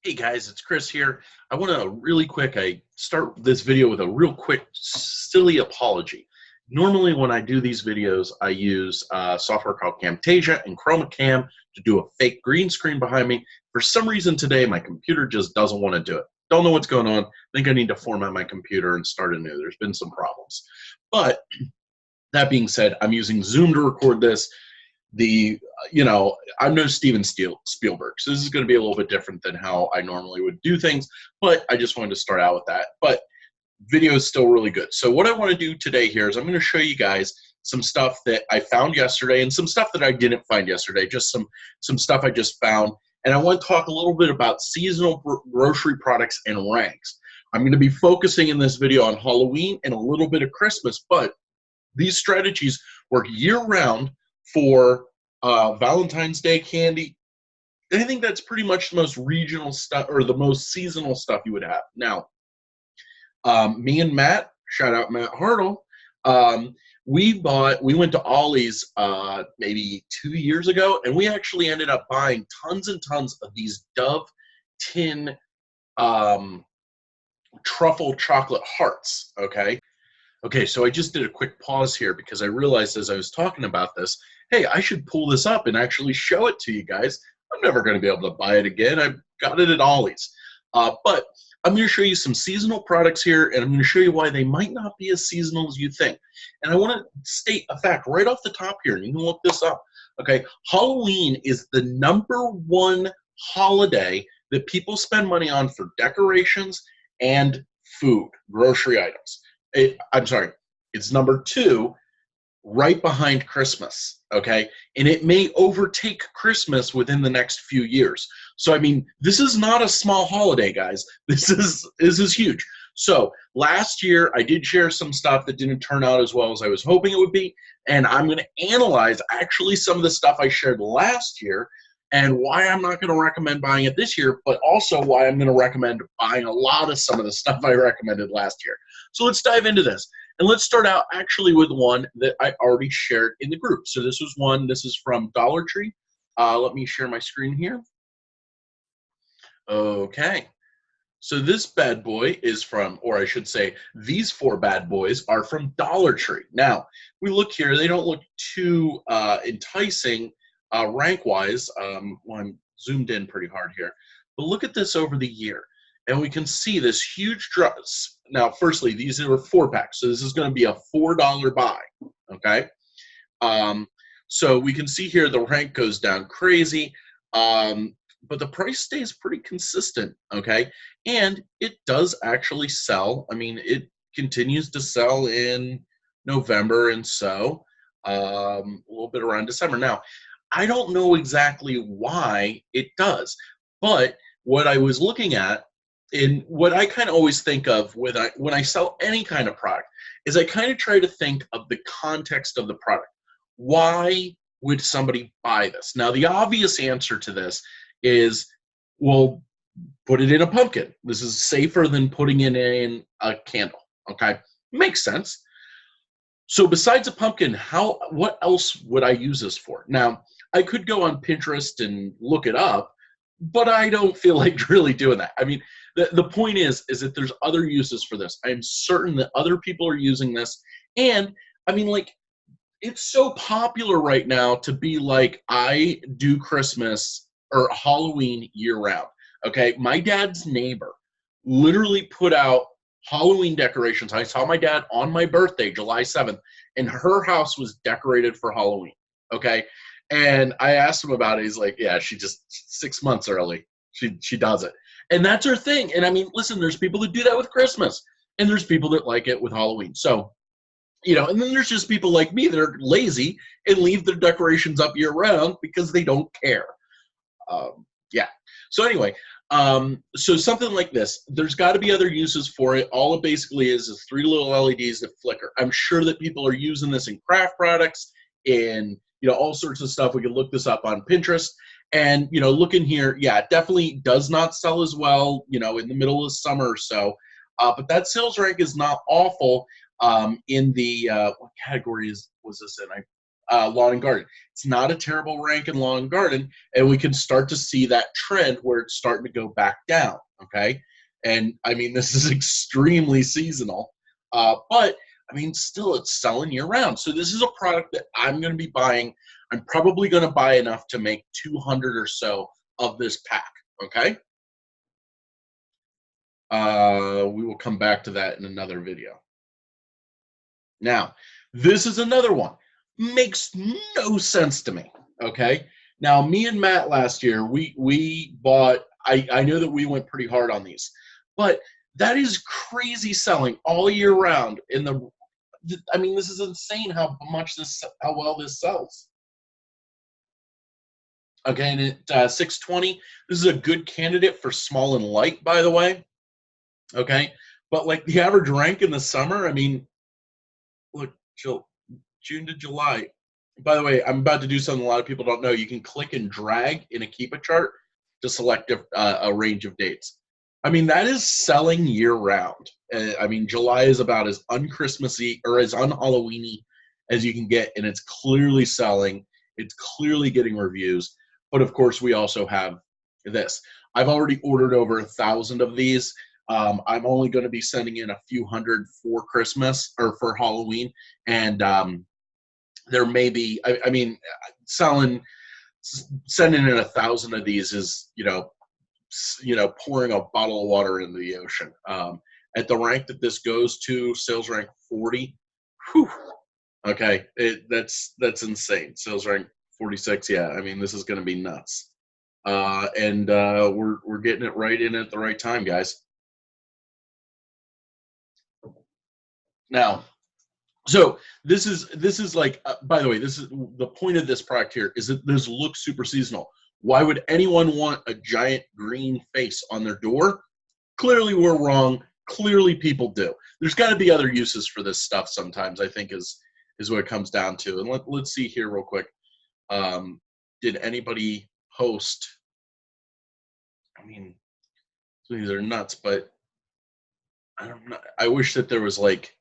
Hey guys, it's Chris here. I want to I start this video with a real quick, silly apology. Normally, when I do these videos, I use software called Camtasia and Chroma Cam to do a fake green screen behind me. For some reason today, my computer just doesn't want to do it. Don't know what's going on. I think I need to format my computer and start anew. There's been some problems. But that being said, I'm using Zoom to record this. I'm no Spielberg, so this is going to be a little bit different than how I normally would do things, but I just wanted to start out with that. But video is still really good. So what I want to do today here is I'm going to show you guys some stuff that I found yesterday and some stuff that I didn't find yesterday, just some stuff I just found. And I want to talk a little bit about seasonal grocery products and ranks. I'm going to be focusing in this video on Halloween and a little bit of Christmas, but these strategies work year-round for Valentine's Day candy. I think that's pretty much the most regional stuff or the most seasonal stuff you would have. Now, me and Matt, shout out Matt Hartle, we went to Ollie's maybe 2 years ago, and we actually ended up buying tons and tons of these Dove tin truffle chocolate hearts, okay? Okay, so I just did a quick pause here because I realized as I was talking about this, hey, I should pull this up and actually show it to you guys. I'm never going to be able to buy it again. I got it at Ollie's. But I'm going to show you some seasonal products here, and I'm going to show you why they might not be as seasonal as you think. And I want to state a fact right off the top here, and you can look this up. Okay, Halloween is the #1 holiday that people spend money on for decorations and food, grocery items. I'm sorry, it's #2 right behind Christmas, okay? And it may overtake Christmas within the next few years. So, I mean, this is not a small holiday, guys. This is huge. So, last year, I did share some stuff that didn't turn out as well as I was hoping it would be, and I'm going to analyze actually some of the stuff I shared last year and why I'm not going to recommend buying it this year, but also why I'm going to recommend buying a lot of some of the stuff I recommended last year. So let's dive into this. And let's start out actually with one that I already shared in the group. So this is from Dollar Tree. Let me share my screen here. Okay. So this bad boy is from, or I should say, these 4 bad boys are from Dollar Tree. Now, we look here, they don't look too enticing rank-wise. Well, I'm zoomed in pretty hard here. But look at this over the year. And we can see this huge drop. Now, firstly, these are 4-packs, so this is going to be a $4 buy, okay? So we can see here the rank goes down crazy, but the price stays pretty consistent, okay? And it does actually sell. I mean, it continues to sell in November and so a little bit around December. Now, I don't know exactly why it does, but what I was looking at, and what I kind of always think of when I sell any kind of product is I kind of try to think of the context of the product. Why would somebody buy this? Now, the obvious answer to this is, well, put it in a pumpkin. This is safer than putting it in a candle, okay? Makes sense. So besides a pumpkin, what else would I use this for? Now, I could go on Pinterest and look it up, but I don't feel like really doing that. I mean, the point is that there's other uses for this. I'm certain that other people are using this. And, I mean, like, it's so popular right now to be like, I do Christmas or Halloween year-round, okay? My dad's neighbor literally put out Halloween decorations. I saw my dad on my birthday, July 7th, and her house was decorated for Halloween, okay? And I asked him about it. He's like, yeah, she just 6 months early. She does it. And that's her thing. And I mean, listen, there's people that do that with Christmas, and there's people that like it with Halloween. So, and then there's just people like me that are lazy and leave their decorations up year round because they don't care. Yeah. So anyway, so something like this, there's got to be other uses for it. All it basically is 3 little LEDs that flicker. I'm sure that people are using this in craft products, in all sorts of stuff. We can look this up on Pinterest. And, look in here, yeah, it definitely does not sell as well, in the middle of summer or so. But that sales rank is not awful in the, what category was this in? lawn and garden. It's not a terrible rank in lawn and garden, and we can start to see that trend where it's starting to go back down. Okay, and I mean this is extremely seasonal, but I mean still it's selling year round. So this is a product that I'm going to be buying. I'm probably going to buy enough to make 200 or so of this pack. Okay. We will come back to that in another video. Now, this is another one. Makes no sense to me. Okay. Now, me and Matt last year, we bought. I know that we went pretty hard on these, but that is crazy selling all year round. I mean, this is insane how well this sells. Okay, and at 620, this is a good candidate for small and light, by the way. Okay, but like the average rank in the summer, I mean, look, June to July. By the way, I'm about to do something a lot of people don't know. You can click and drag in a Keepa chart to select a range of dates. I mean, that is selling year round. I mean, July is about as un-Christmassy or as un-Halloweeny as you can get, and it's clearly selling. It's clearly getting reviews. But of course, we also have this. I've already ordered over 1,000 of these. I'm only going to be sending in a few hundred for Christmas or for Halloween, and there may be. I mean, sending in 1,000 of these is pouring a bottle of water into the ocean. At the rank that this goes to, sales rank 40. Whew, okay, that's insane. Sales rank 46. Yeah, I mean this is going to be nuts. And we're getting it right in at the right time, guys. Now, so this is like, by the way, this is the point of this product here is that this looks super seasonal. Why would anyone want a giant green face on their door? Clearly we're wrong. Clearly people do. There's got to be other uses for this stuff sometimes, I think is what it comes down to. And let's see here real quick. Did anybody post? I mean, these are nuts, but I don't know. I wish that there was like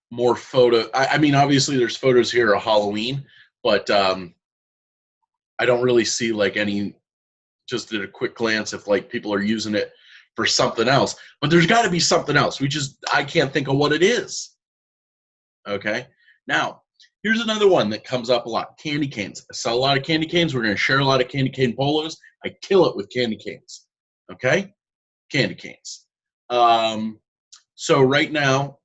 more photo. I mean, obviously there's photos here of Halloween, but I don't really see like any, just at a quick glance, if like people are using it for something else. But there's got to be something else. I can't think of what it is. Okay. Now, here's another one that comes up a lot. Candy canes. I sell a lot of candy canes. We're going to share a lot of candy cane polos. I kill it with candy canes. Okay. Candy canes. So right now,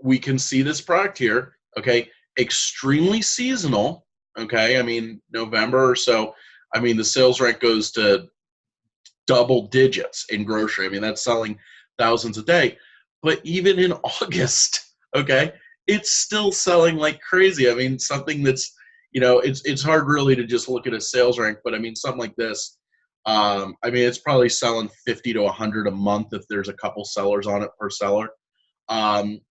we can see this product here. Okay. Extremely seasonal. Okay. I mean, November or so. I mean, the sales rank goes to double digits in grocery. I mean, that's selling thousands a day. But even in August, okay, it's still selling like crazy. I mean, something that's, it's hard really to just look at a sales rank, but I mean, something like this, I mean, it's probably selling 50 to 100 a month if there's a couple sellers on it per seller.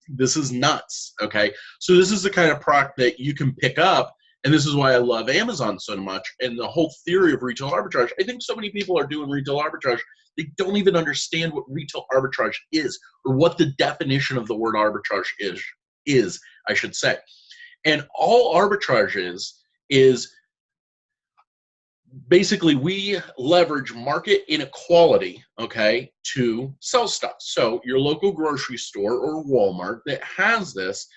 This is nuts, okay? So this is the kind of product that you can pick up, and this is why I love Amazon so much and the whole theory of retail arbitrage. I think so many people are doing retail arbitrage, they don't even understand what retail arbitrage is or what the definition of the word arbitrage is, I should say. And all arbitrage is basically we leverage market inequality, okay, to sell stuff. So your local grocery store or Walmart that has this,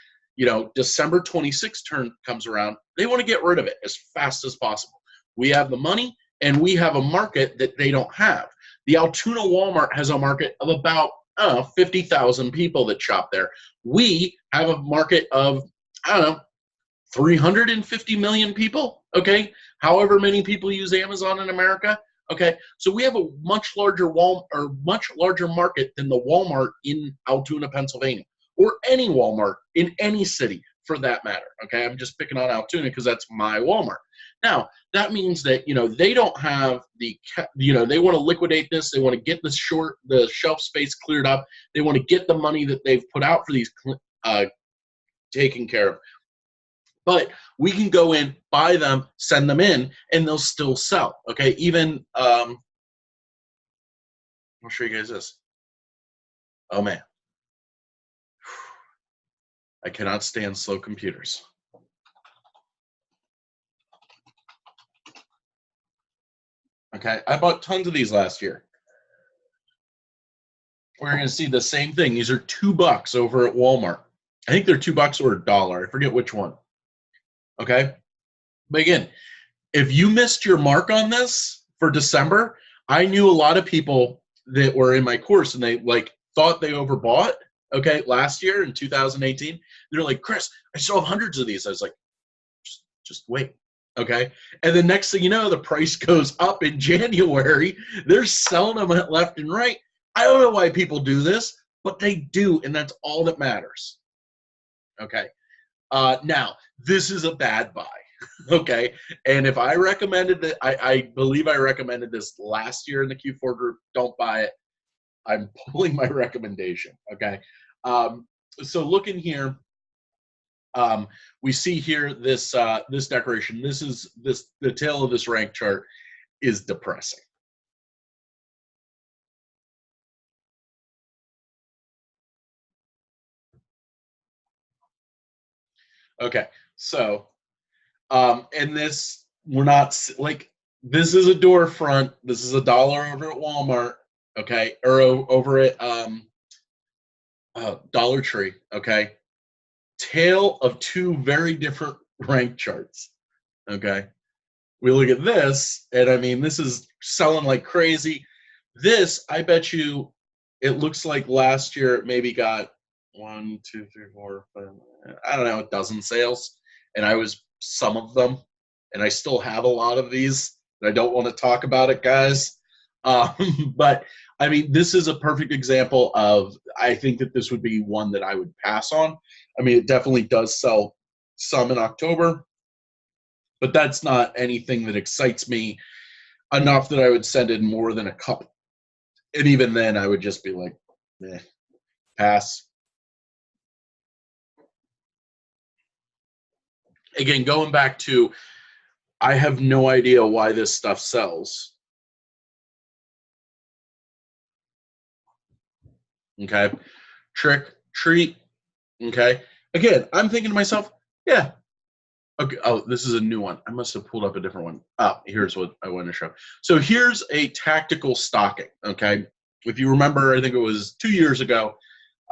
December 26th turn comes around, they want to get rid of it as fast as possible. We have the money and we have a market that they don't have. The Altoona Walmart has a market of about 50,000 people that shop there. We have a market of, 350 million people, okay? However many people use Amazon in America, okay? So we have a much larger market than the Walmart in Altoona, Pennsylvania, or any Walmart in any city for that matter, okay? I'm just picking on Altoona because that's my Walmart. Now, that means that, they don't have they want to liquidate this. They want to get the shelf space cleared up. They want to get the money that they've put out for these taken care of. But we can go in, buy them, send them in, and they'll still sell. Okay, even I'll show you guys this. Oh man, I cannot stand slow computers. Okay, I bought tons of these last year. We're going to see the same thing. These are $2 over at Walmart. I think they're $2 or $1. I forget which one. Okay, but again, if you missed your mark on this for December, I knew a lot of people that were in my course and they like thought they overbought. Okay, last year in 2018, they're like, Chris, I still have hundreds of these. I was like, just wait. Okay, and the next thing you know, the price goes up in January. They're selling them left and right. I don't know why people do this, but they do, and that's all that matters. Okay. Now, this is a bad buy. Okay. And if I recommended it, I believe I recommended this last year in the Q4 group. Don't buy it. I'm pulling my recommendation. Okay. So looking here, we see here this this decoration. This is the tail of this rank chart is depressing. Okay. So and this, we're not like, this is a door front. This is $1 over at Walmart. Okay. Or over at Dollar Tree. Okay. Tale of two very different rank charts. Okay. We look at this, and I mean, this is selling like crazy. This, I bet you, it looks like last year it maybe got one, two, three, four, five, I don't know, a dozen sales, and I was some of them, and I still have a lot of these. And I don't want to talk about it, guys. But I mean, this is a perfect example of. I think that this would be one that I would pass on. I mean, it definitely does sell some in October, but that's not anything that excites me enough that I would send in more than a couple. And even then, I would just be like, pass. Again, going back to, I have no idea why this stuff sells. Okay. Trick, treat. Okay. Again, I'm thinking to myself, yeah. Okay. Oh, this is a new one. I must have pulled up a different one. Oh, here's what I want to show. So here's a tactical stocking. Okay. If you remember, I think it was 2 years ago,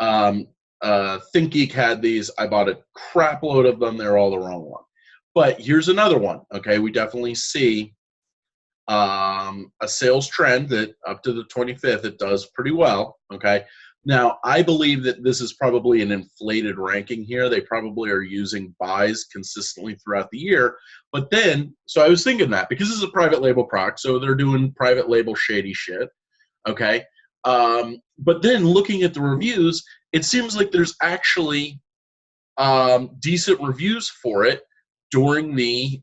ThinkGeek had these. I bought a crap load of them. They're all the wrong one. But here's another one. Okay. We definitely see a sales trend that up to the 25th, it does pretty well. Okay. Now, I believe that this is probably an inflated ranking here. They probably are using buys consistently throughout the year. But then, so I was thinking that because this is a private label product, so they're doing private label shady shit. Okay. But then looking at the reviews, it seems like there's actually decent reviews for it during the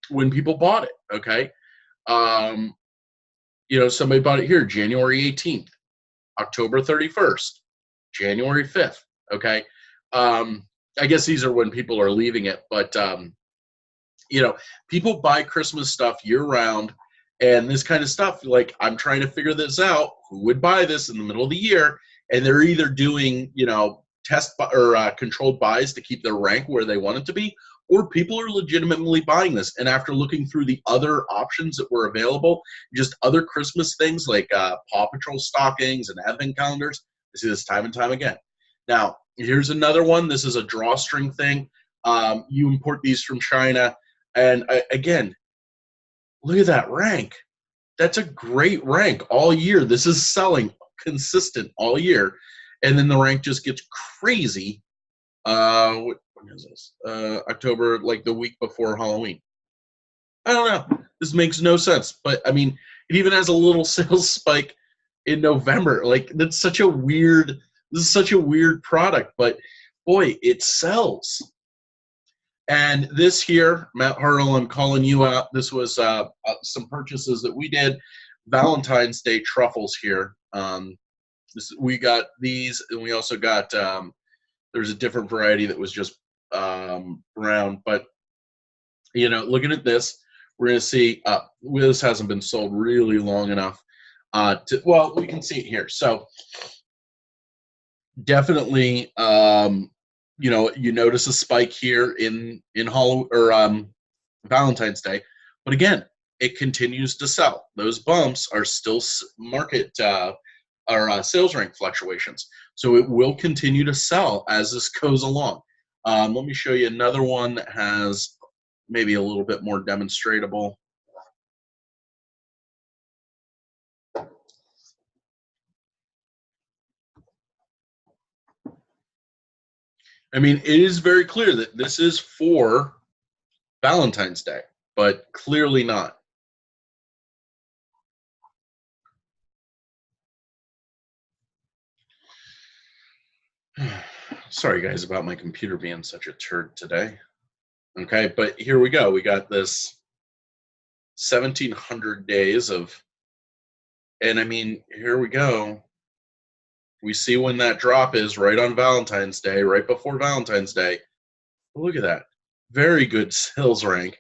when people bought it. Okay. Somebody bought it here January 18th, October 31st, January 5th. Okay. I guess these are when people are leaving it, but people buy Christmas stuff year round, and this kind of stuff, like, I'm trying to figure this out. Who would buy this in the middle of the year? And they're either doing, test or controlled buys to keep their rank where they want it to be, or people are legitimately buying this. And after looking through the other options that were available, just other Christmas things like Paw Patrol stockings and advent calendars, I see this time and time again. Now, here's another one. This is a drawstring thing. You import these from China. And again, look at that rank. That's a great rank all year. This is selling consistent all year. And then the rank just gets crazy. When is this? October, like the week before Halloween. I don't know. This makes no sense. But I mean, it even has a little sales spike in November. Like, this is such a weird product, but boy, it sells. And this here, Matt Hartle, I'm calling you out. This was some purchases that we did. Valentine's Day truffles here. We got these, and we also got there's a different variety that was just brown. But looking at this, we're going to see this hasn't been sold really long enough. Well, we can see it here. So definitely, you notice a spike here in Valentine's Day, but again, it continues to sell. Those bumps are still market or sales rank fluctuations. So it will continue to sell as this goes along. Let me show you another one that has maybe a little bit more demonstratable. I mean, it is very clear that this is for Valentine's Day, but clearly not. Sorry, guys, about my computer being such a turd today. Okay, but here we go. We got this 1,700 days of, and I mean, here we go. We see when that drop is right on Valentine's Day, right before Valentine's Day. Look at that. Very good sales rank.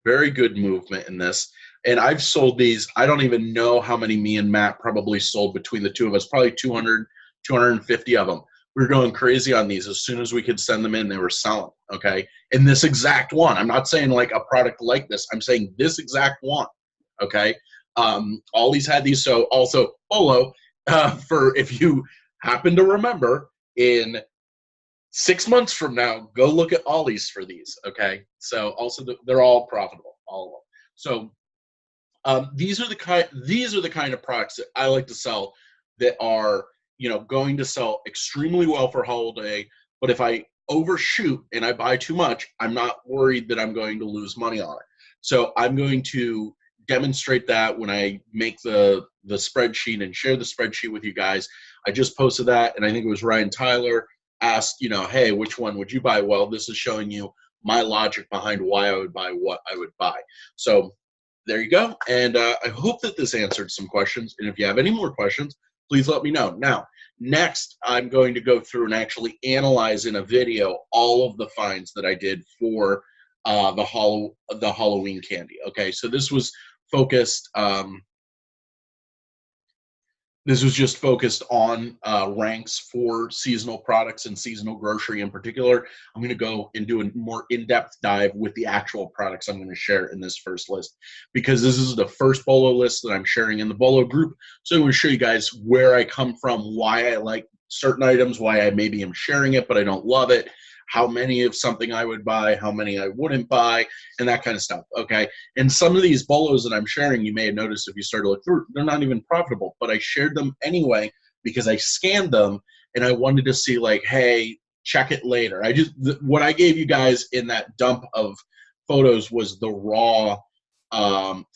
Very good movement in this. And I've sold these. I don't even know how many me and Matt probably sold between the two of us. Probably 200, 250 of them. We were going crazy on these. As soon as we could send them in, they were selling. Okay. In this exact one. I'm not saying like a product like this. I'm saying this exact one. Okay. Ollie's had these. So also Polo, for if you happen to remember, in 6 months from now, go look at Ollie's for these. Okay. So also they're all profitable, all of them. So these are the kind of products that I like to sell that are, you know, going to sell extremely well for holiday. But if I overshoot and I buy too much, I'm not worried that I'm going to lose money on it. So I'm going to demonstrate that when I make the spreadsheet and share the spreadsheet with you guys. I just posted that, and I think it was Ryan Tyler asked, you know, hey, which one would you buy? Well, this is showing you my logic behind why I would buy what I would buy. So there you go. And I hope that this answered some questions. And if you have any more questions, please let me know. Now, next, I'm going to go through and actually analyze in a video all of the finds that I did for the Halloween candy. Okay, so this was focused. This was just focused on ranks for seasonal products and seasonal grocery in particular. I'm going to go and do a more in-depth dive with the actual products I'm going to share in this first list, because this is the first Bolo list that I'm sharing in the Bolo group. So I'm going to show you guys where I come from, why I like certain items, why I maybe am sharing it, but I don't love it, how many of something I would buy, how many I wouldn't buy, and that kind of stuff, okay? And some of these Bolos that I'm sharing, you may have noticed if you start to look through, they're not even profitable, but I shared them anyway because I scanned them and I wanted to see like, hey, check it later. What I gave you guys in that dump of photos was the raw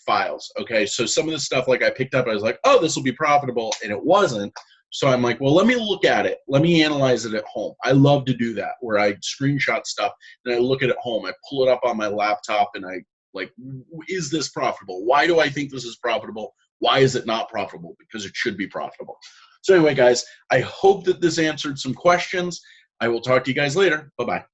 files, okay? So some of the stuff like I picked up, I was like, oh, this will be profitable, and it wasn't. So I'm like, well, let me look at it. Let me analyze it at home. I love to do that, where I screenshot stuff and I look at it at home. I pull it up on my laptop and I like, is this profitable? Why do I think this is profitable? Why is it not profitable? Because it should be profitable. So anyway, guys, I hope that this answered some questions. I will talk to you guys later. Bye-bye.